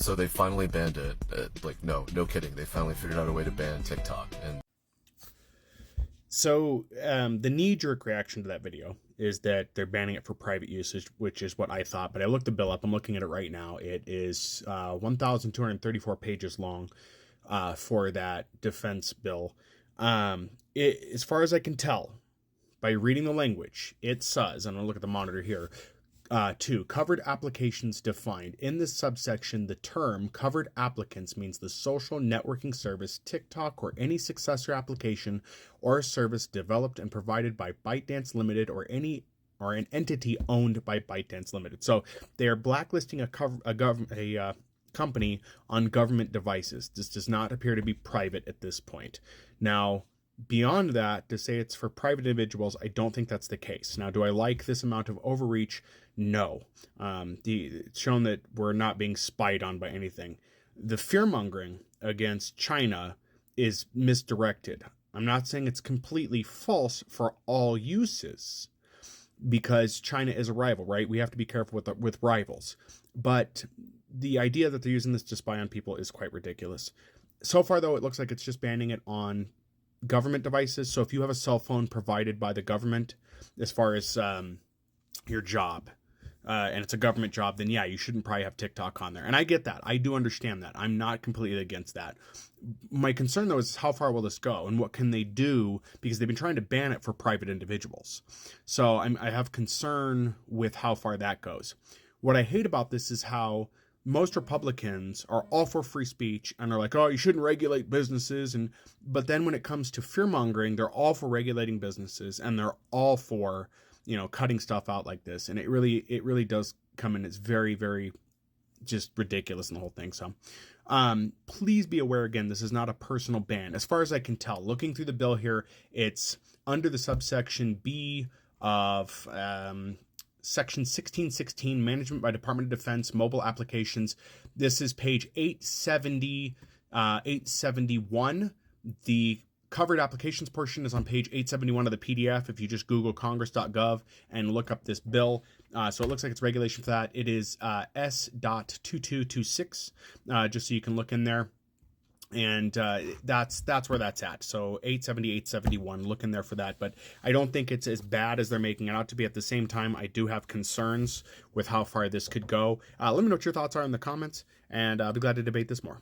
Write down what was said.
So they finally banned it. Like, no kidding. They finally figured out a way to ban TikTok. And So the knee-jerk reaction to that video is that they're banning it for private usage, which is what I thought. But I looked the bill up. I'm looking at it right now. It is 1,234 pages long for that defense bill. As far as I can tell, by reading the language, it says, and I'll look at the monitor here, 2. Covered applications defined. In this subsection, the term covered applicants means the social networking service TikTok or any successor application or service developed and provided by ByteDance Limited or an entity owned by ByteDance Limited. So they are blacklisting a company on government devices. This does not appear to be private at this point. Now, beyond that, to say it's for private individuals, I don't think that's the case. Now, do I like this amount of overreach? No. It's shown that we're not being spied on by anything. The fear-mongering against China is misdirected. I'm not saying it's completely false for all uses, because China is a rival, right? We have to be careful with rivals. But the idea that they're using this to spy on people is quite ridiculous. So far, though, it looks like it's just banning it on government devices. So if you have a cell phone provided by the government, as far as your job, and it's a government job, then yeah, you shouldn't probably have TikTok on there. And I get that. I do understand that. I'm not completely against that. My concern, though, is how far will this go and what can they do, because they've been trying to ban it for private individuals. So I have concern with how far that goes. What I hate about this is how most Republicans are all for free speech and are like, oh, you shouldn't regulate businesses. But then when it comes to fear mongering, they're all for regulating businesses and they're all for, cutting stuff out like this. And it really does come in. It's very, very just ridiculous in the whole thing. So please be aware, again, this is not a personal ban. As far as I can tell, looking through the bill here, it's under the subsection B of Section 1616, Management by Department of Defense, Mobile Applications. This is page 870, 871. The covered applications portion is on page 871 of the PDF if you just Google congress.gov and look up this bill. So it looks like it's regulation for that. It is S.2226, just so you can look in there. And that's where that's at. So 870, 871, look in there for that. But I don't think it's as bad as they're making it out to be. At the same time, I do have concerns with how far this could go. Let me know what your thoughts are in the comments, and I'll be glad to debate this more.